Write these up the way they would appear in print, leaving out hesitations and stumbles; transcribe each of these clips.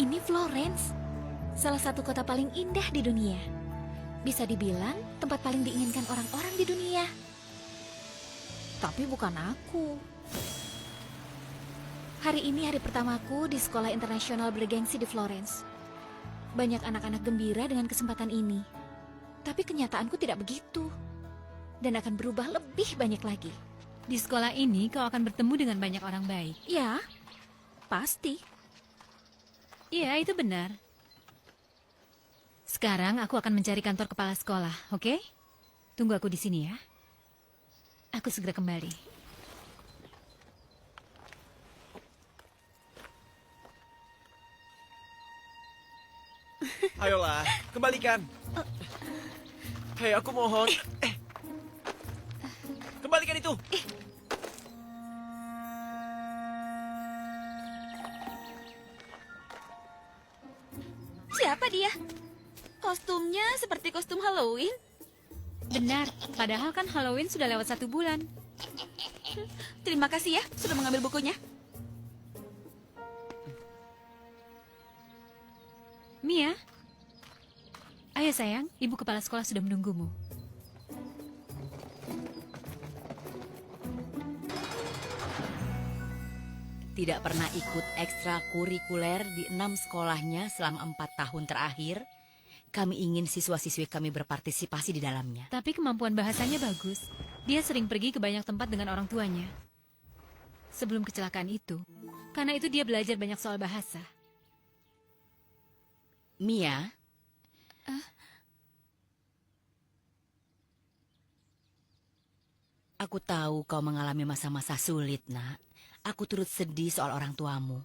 Ini Florence, salah satu kota paling indah di dunia. Bisa dibilang tempat paling diinginkan orang-orang di dunia. Tapi bukan aku. Hari ini hari pertamaku di sekolah internasional bergengsi di Florence. Banyak anak-anak gembira dengan kesempatan ini. Tapi kenyataanku tidak begitu. Dan akan berubah lebih banyak lagi. Di sekolah ini kau akan bertemu dengan banyak orang baik. Ya, pasti. Iya, itu benar. Sekarang aku akan mencari kantor kepala sekolah, oke? Tunggu aku di sini ya. Aku segera kembali. Ayolah, kembalikan. Hei, aku mohon. Kembalikan itu. Siapa dia? Kostumnya seperti kostum Halloween. Benar, padahal kan Halloween sudah lewat 1 bulan. Terima kasih ya, sudah mengambil bukunya. Mia? Ayo sayang, ibu kepala sekolah sudah menunggumu. Tidak pernah ikut ekstrakurikuler di 6 sekolahnya selama 4 tahun terakhir. Kami ingin siswa-siswi kami berpartisipasi di dalamnya. Tapi kemampuan bahasanya bagus. Dia sering pergi ke banyak tempat dengan orang tuanya. Sebelum kecelakaan itu, karena itu dia belajar banyak soal bahasa. Mia? Aku tahu kau mengalami masa-masa sulit, nak. Aku turut sedih soal orang tuamu.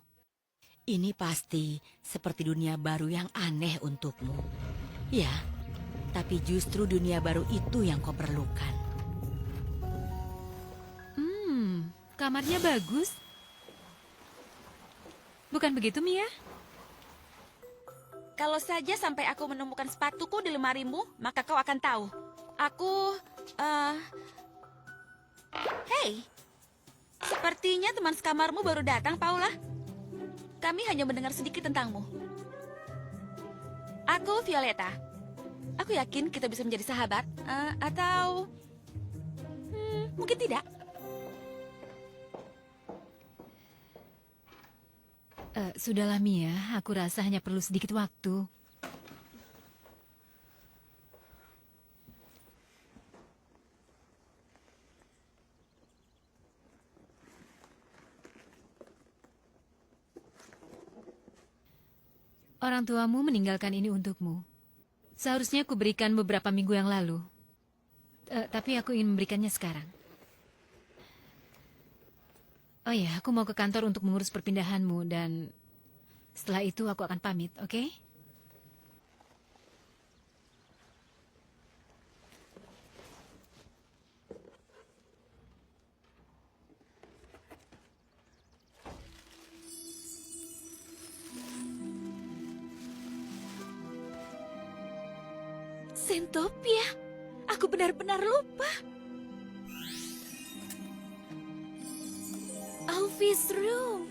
Ini pasti seperti dunia baru yang aneh untukmu. Ya, tapi justru dunia baru itu yang kau perlukan. Kamarnya bagus. Bukan begitu, Mia? Kalau saja sampai aku menemukan sepatuku di lemarimu, maka kau akan tahu. Hei, sepertinya teman sekamarmu baru datang, Paula. Kami hanya mendengar sedikit tentangmu. Aku Violeta. Aku yakin kita bisa menjadi sahabat, atau mungkin tidak. Sudahlah, Mia. Aku rasa hanya perlu sedikit waktu. Orang tuamu meninggalkan ini untukmu. Seharusnya aku berikan beberapa minggu yang lalu. Tapi aku ingin memberikannya sekarang. Oh ya, aku mau ke kantor untuk mengurus perpindahanmu dan setelah itu aku akan pamit, oke? Sentopia, aku benar-benar lupa. Office room.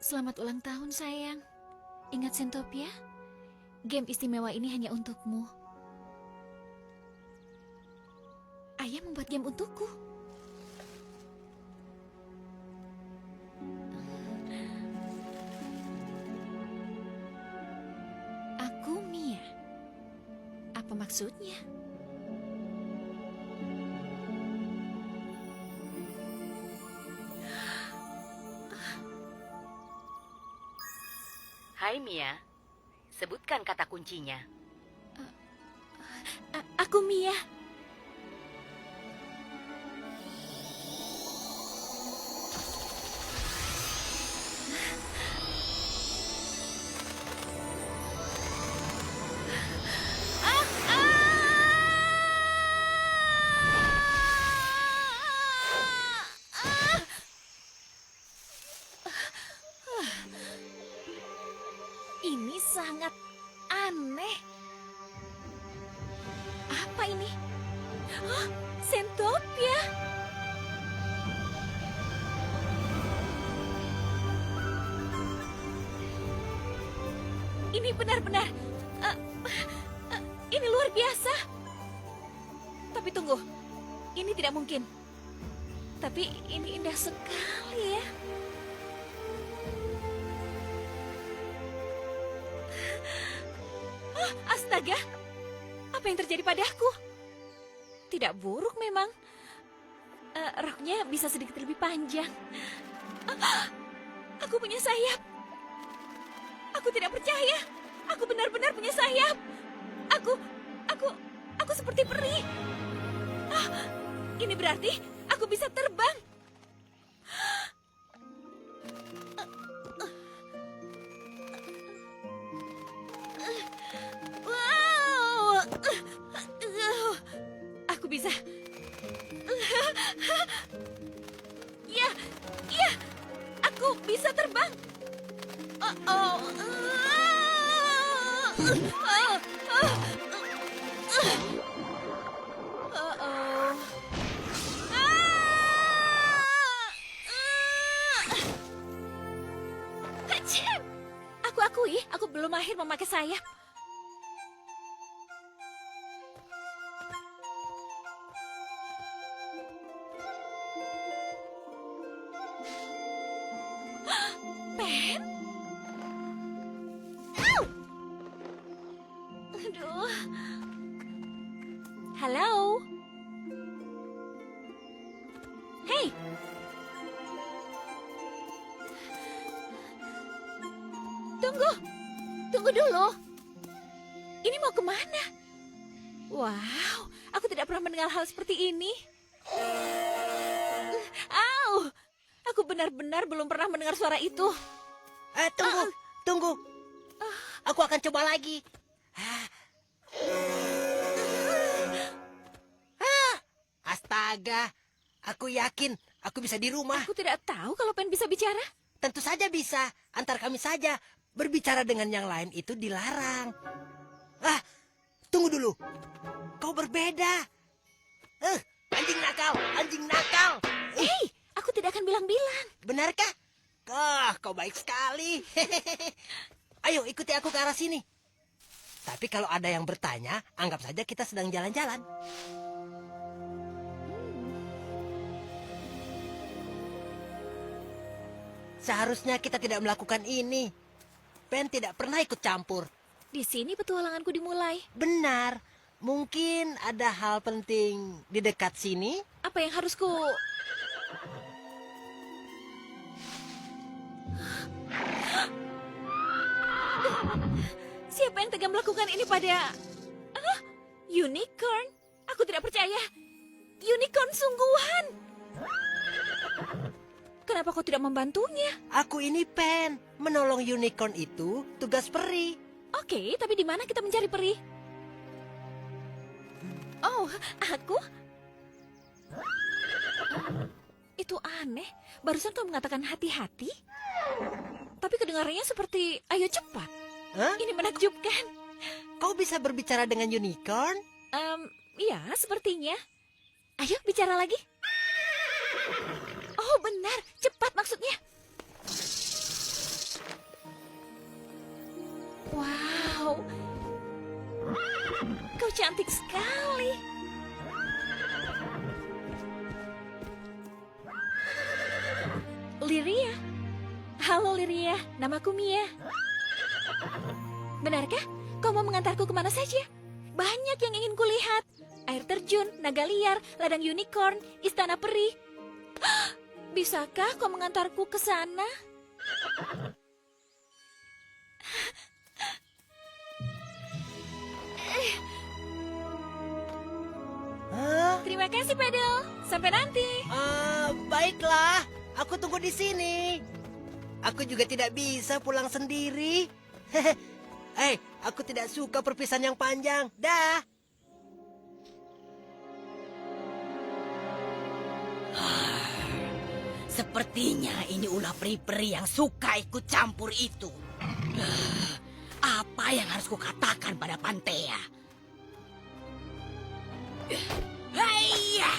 Selamat ulang tahun, sayang. Ingat, Sentopia? Game istimewa ini hanya untukmu. Ayah membuat game untukku. Aku Mia. Apa maksudnya? Hai Mia, sebutkan kata kuncinya. Aku Mia. ini? Hah? Sentopia? Ini benar-benar... ini luar biasa. Tapi tunggu, ini tidak mungkin. Tapi ini indah sekali ya. Astaga, apa yang terjadi padaku? Tidak buruk memang. Roknya bisa sedikit lebih panjang. Aku punya sayap. Aku tidak percaya. Aku benar-benar punya sayap. Aku seperti peri. Ini berarti aku bisa terbang. Wow. Aku bisa. Ya, ya. Aku bisa terbang. Oh. Aku akui, aku belum mahir memakai sayap. Pen? Au! Aduh. Halo? Hei! Tunggu dulu. Ini mau kemana? Wow, aku tidak pernah mendengar hal seperti ini. Au! Aku benar-benar belum pernah mendengar suara itu. Tunggu. Aku akan coba lagi. Astaga, aku yakin aku bisa di rumah. Aku tidak tahu kalau Pen bisa bicara. Tentu saja bisa, antar kami saja. Berbicara dengan yang lain itu dilarang. Tunggu dulu. Kau berbeda. Anjing nakal. Hei, aku tidak akan bilang-bilang. Benarkah? Kau baik sekali. Ayo, ikuti aku ke arah sini. Tapi kalau ada yang bertanya, anggap saja kita sedang jalan-jalan. Seharusnya kita tidak melakukan ini. Pen tidak pernah ikut campur. Di sini petualanganku dimulai. Benar. Mungkin ada hal penting di dekat sini. Apa yang harus ku... Siapa yang tega melakukan ini pada... Unicorn? Aku tidak percaya. Unicorn sungguhan. Kenapa kau tidak membantunya? Aku ini Pen. Menolong unicorn itu tugas peri. Oke, tapi di mana kita mencari peri? Oh, aku? Itu aneh. Barusan kau mengatakan hati-hati. Tapi kedengarannya seperti ayo cepat. Hah? Ini menakjubkan. Kau bisa berbicara dengan unicorn? Ya, sepertinya. Ayo bicara lagi. Oh, benar. Cepat maksudnya. Wow. Kau cantik sekali. Liria. Halo Liria, namaku Mia. Benarkah kau mau mengantarku kemana saja? Banyak yang ingin kulihat. Air terjun, naga liar, ladang unicorn, istana peri. Bisakah kau mengantarku ke sana? Terima kasih, Pedel. Sampai nanti. Baiklah. Aku tunggu di sini. Aku juga tidak bisa pulang sendiri. Aku tidak suka perpisahan yang panjang. Dah. Sepertinya ini ulah peri-peri yang suka ikut campur itu. Apa yang harus kukatakan pada Pantea? Haiya!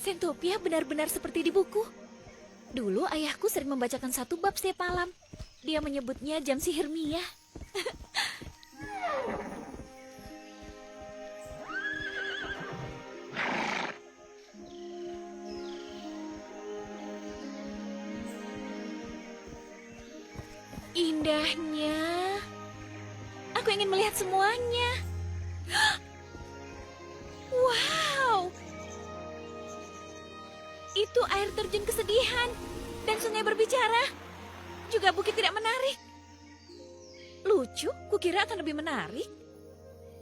Sentopia benar-benar seperti di buku. Dulu ayahku sering membacakan satu bab setiap malam. Dia menyebutnya jam sihir Mia. Indahnya. Aku ingin melihat semuanya. Wow. Itu air terjun kesedihan dan sungai berbicara. Juga bukit tidak menarik. Lucu, kukira akan lebih menarik.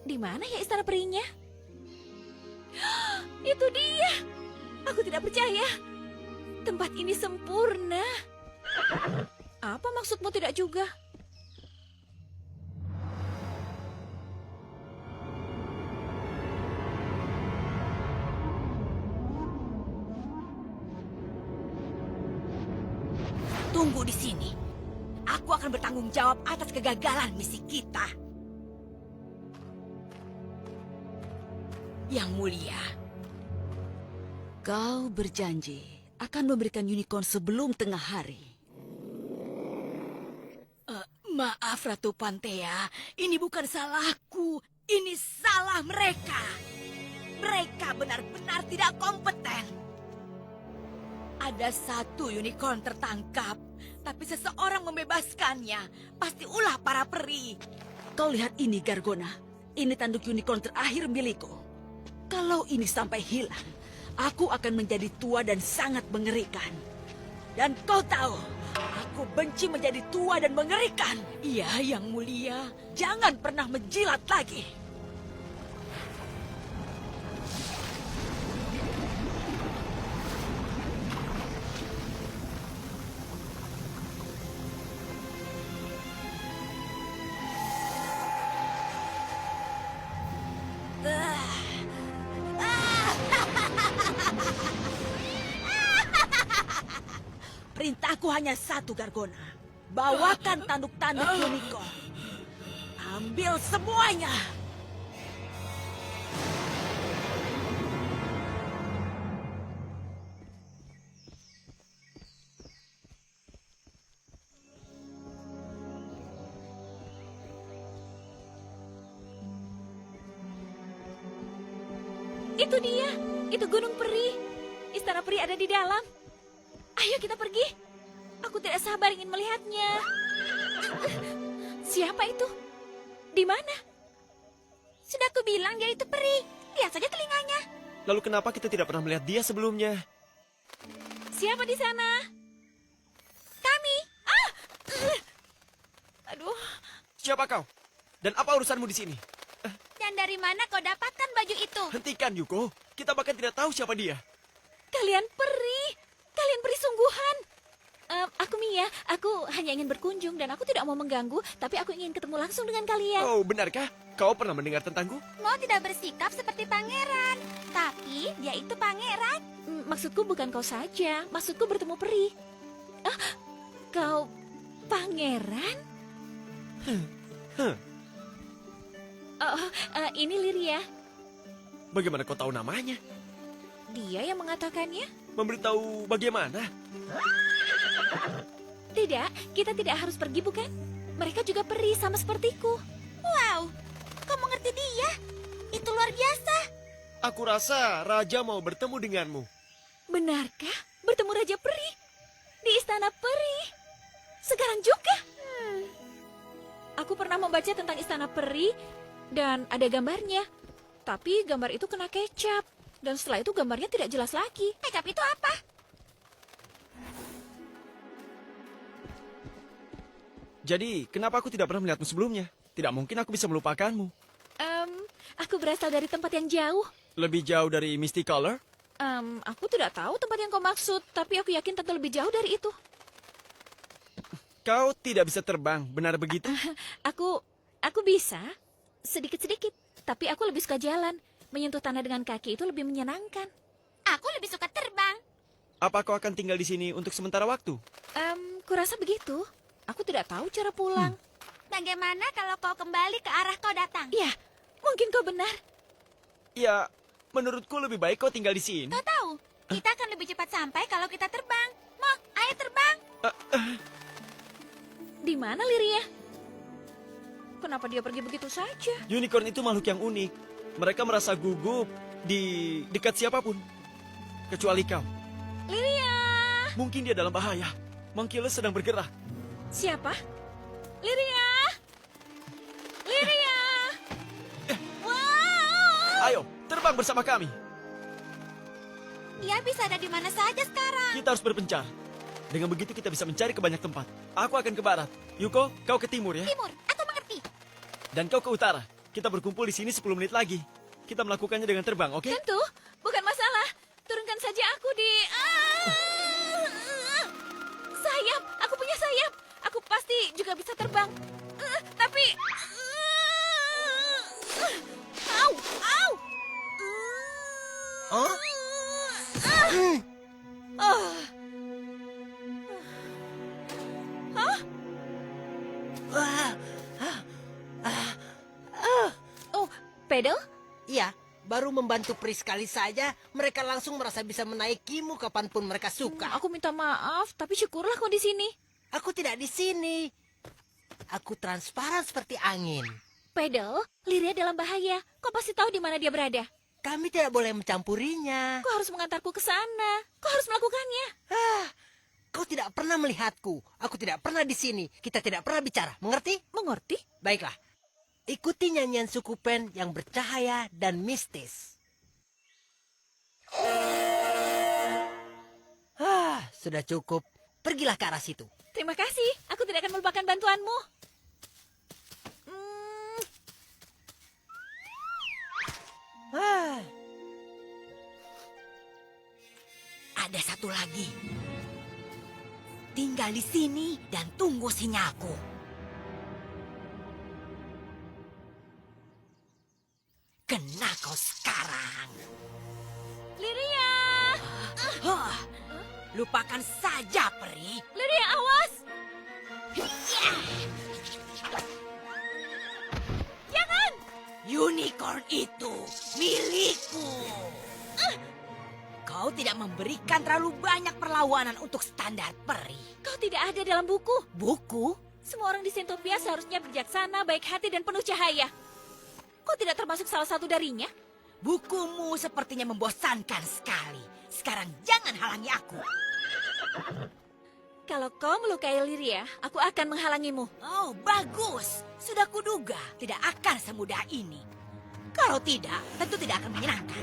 Di mana ya istana perinya? Itu dia. Aku tidak percaya. Tempat ini sempurna. Apa maksudmu tidak juga? Tunggu di sini. Aku akan bertanggung jawab atas kegagalan misi kita. Yang mulia, kau berjanji akan memberikan unicorn sebelum tengah hari. Maaf Ratu Pantea, ini bukan salahku. Ini salah mereka. Mereka benar-benar tidak kompeten. Ada satu unicorn tertangkap, tapi seseorang membebaskannya. Pasti ulah para peri. Kau lihat ini, Gargona. Ini tanduk unicorn terakhir milikku. Kalau ini sampai hilang, aku akan menjadi tua dan sangat mengerikan. Dan kau tahu, aku benci menjadi tua dan mengerikan. Iya, yang mulia. Jangan pernah menjilat lagi. Perintahku hanya satu, Gargona. Bawakan tanduk-tanduk unicorn. Ambil semuanya. Itu dia. Itu Gunung Peri. Istana peri ada di dalam. Ayo kita pergi. Aku tidak sabar ingin melihatnya. Siapa itu? Di mana? Sudah aku bilang dia itu peri. Lihat saja telinganya. Lalu kenapa kita tidak pernah melihat dia sebelumnya? Siapa di sana? Kami. Ah! Aduh. Siapa kau? Dan apa urusanmu di sini? Dan dari mana kau dapatkan baju itu? Hentikan, Yuko. Kita bahkan tidak tahu siapa dia. Kalian peri. Kalian peri sungguhan. Aku Mia. Aku hanya ingin berkunjung dan aku tidak mau mengganggu. Tapi aku ingin ketemu langsung dengan kalian. Oh, benarkah? Kau pernah mendengar tentangku? Mau tidak bersikap seperti pangeran, tapi dia itu pangeran. Maksudku bukan kau saja. Maksudku bertemu peri. Ah, kau pangeran? Ini Liria. Bagaimana kau tahu namanya? Dia yang mengatakannya? Memberitahu bagaimana? Tidak, kita tidak harus pergi bukan? Mereka juga peri sama sepertiku. Wow, kau mengerti dia? Itu luar biasa. Aku rasa Raja mau bertemu denganmu. Benarkah? Bertemu Raja Peri? Di Istana Peri? Sekarang juga? Aku pernah membaca tentang Istana Peri dan ada gambarnya. Tapi gambar itu kena kecap. Dan setelah itu gambarnya tidak jelas lagi. Kecap itu apa? Jadi, kenapa aku tidak pernah melihatmu sebelumnya? Tidak mungkin aku bisa melupakanmu. Aku berasal dari tempat yang jauh. Lebih jauh dari Misty Color? Aku tidak tahu tempat yang kau maksud, tapi aku yakin tentu lebih jauh dari itu. Kau tidak bisa terbang, benar begitu? Aku bisa, sedikit-sedikit. Tapi aku lebih suka jalan. Menyentuh tanah dengan kaki itu lebih menyenangkan. Aku lebih suka terbang. Apa kau akan tinggal di sini untuk sementara waktu? Kurasa begitu. Aku tidak tahu cara pulang. Bagaimana kalau kau kembali ke arah kau datang? Ya, mungkin kau benar. Ya, menurutku lebih baik kau tinggal di sini. Kau tahu, kita akan lebih cepat sampai kalau kita terbang. Mo, ayo terbang. Di mana Liria? Kenapa dia pergi begitu saja? Unicorn itu makhluk yang unik. Mereka merasa gugup di dekat siapapun. Kecuali kau. Liria! Mungkin dia dalam bahaya. Mangkiles sedang bergerak. Siapa? Liria! Liria! Wow! Ayo, terbang bersama kami. Dia bisa ada di mana saja sekarang. Kita harus berpencar. Dengan begitu kita bisa mencari ke banyak tempat. Aku akan ke barat. Yuko, kau ke timur ya. Timur, aku mengerti. Dan kau ke utara. Kita berkumpul di sini 10 menit lagi. Kita melakukannya dengan terbang, oke? Tentu, bukan masalah. Turunkan saja aku di... sayap, aku punya sayap. Aku pasti juga bisa terbang. Tapi... au, au. Hah? Oh. Oh, pedal? Iya, baru membantu Pri sekali saja, mereka langsung merasa bisa menaikimu kapanpun mereka suka. Aku minta maaf, tapi syukurlah kau di sini. Aku tidak di sini. Aku transparan seperti angin. Pedal, Liria dalam bahaya. Kau pasti tahu di mana dia berada. Kami tidak boleh mencampurinya. Kau harus mengantarku ke sana. Kau harus melakukannya. Kau tidak pernah melihatku. Aku tidak pernah di sini. Kita tidak pernah bicara. Mengerti? Mengerti? Baiklah. Ikuti nyanyian suku Pen yang bercahaya dan mistis. Sudah cukup. Pergilah ke arah situ. Terima kasih. Aku tidak akan melupakan bantuanmu. Ada satu lagi. Tinggal di sini dan tunggu sinyalku. Kena kau sekarang. Liria! Hah, lupakan saja, Peri. Liria, awas! Jangan! Unicorn itu milikku. Kau tidak memberikan terlalu banyak perlawanan untuk standar Peri. Kau tidak ada dalam buku. Buku? Semua orang di Sentopia seharusnya bijaksana, baik hati, dan penuh cahaya. Kau tidak termasuk salah satu darinya? Bukumu sepertinya membosankan sekali. Sekarang jangan halangi aku. Kalau kau melukai Liria, aku akan menghalangimu. Oh, bagus. Sudah kuduga tidak akan semudah ini. Kalau tidak, tentu tidak akan menyenangkan.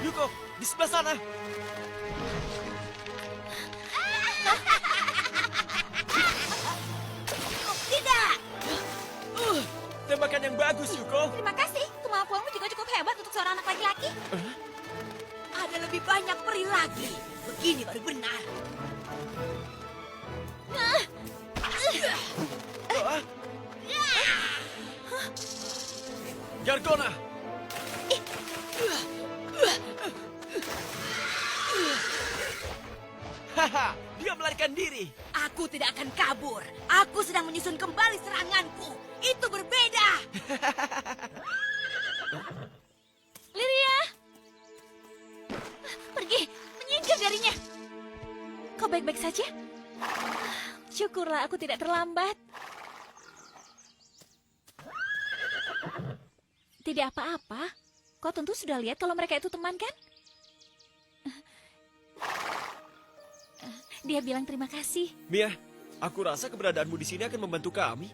Yuko, di sebelah sana. Tidak! Tembakan yang bagus, Yuko. Terima kasih. Kemampuanmu juga cukup hebat untuk seorang anak laki-laki. Ada lebih banyak Peri lagi. Begini baru benar. Gargona. Haha, dia melarikan diri. Aku tidak akan kabur. Aku sedang menyusun kembali seranganku. Itu berbeda. Liria! Pergi, menyingkir darinya. Kau baik-baik saja? Syukurlah aku tidak terlambat. Tidak apa-apa. Kau tentu sudah lihat kalau mereka itu teman, kan? Dia bilang terima kasih. Mia, aku rasa keberadaanmu di sini akan membantu kami.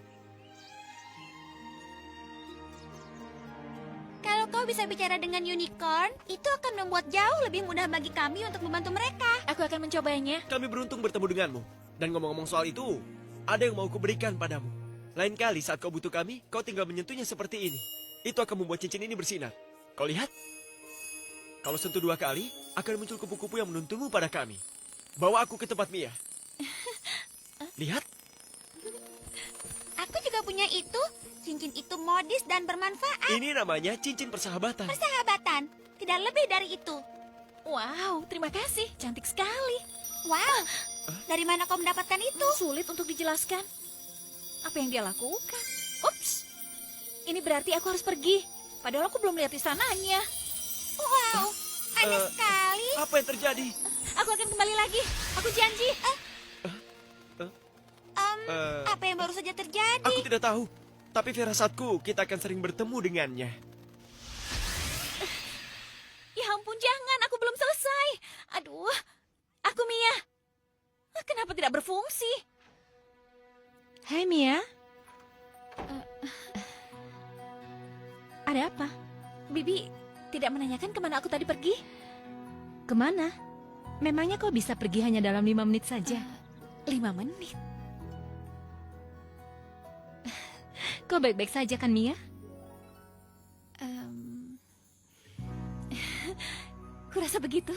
Kalau kau bisa bicara dengan unicorn, itu akan membuat jauh lebih mudah bagi kami untuk membantu mereka. Aku akan mencobanya. Kami beruntung bertemu denganmu. Dan ngomong-ngomong soal itu, ada yang mau kuberikan padamu. Lain kali saat kau butuh kami, kau tinggal menyentuhnya seperti ini. Itu akan membuat cincin ini bersinar. Kau lihat? Kalau sentuh 2 kali, akan muncul kupu-kupu yang menuntunmu pada kami. Bawa aku ke tempat Mia. Lihat, Aku juga mempunyai itu. Cincin itu modis dan bermanfaat. Ini namanya cincin persahabatan. Persahabatan, tidak lebih dari itu. Wow, terima kasih. Cantik sekali. Wow, dari mana kau mendapatkan itu? Sulit untuk dijelaskan. Apa yang dia lakukan? Ups. Ini berarti aku harus pergi. Padahal aku belum lihat istananya. Wow, aneh sekali. Apa yang terjadi? Aku akan kembali lagi. Aku janji. Apa yang baru saja terjadi? Aku tidak tahu. Tapi firasatku kita akan sering bertemu dengannya. Ya ampun, jangan. Aku belum selesai. Aduh. Aku Mia. Kenapa tidak berfungsi? Hai Mia. Ada apa? Bibi tidak menanyakan kemana aku tadi pergi? Kemana? Memangnya kau bisa pergi hanya dalam 5 menit saja? 5 menit. Kau baik-baik saja kan Mia? Kurasa begitu.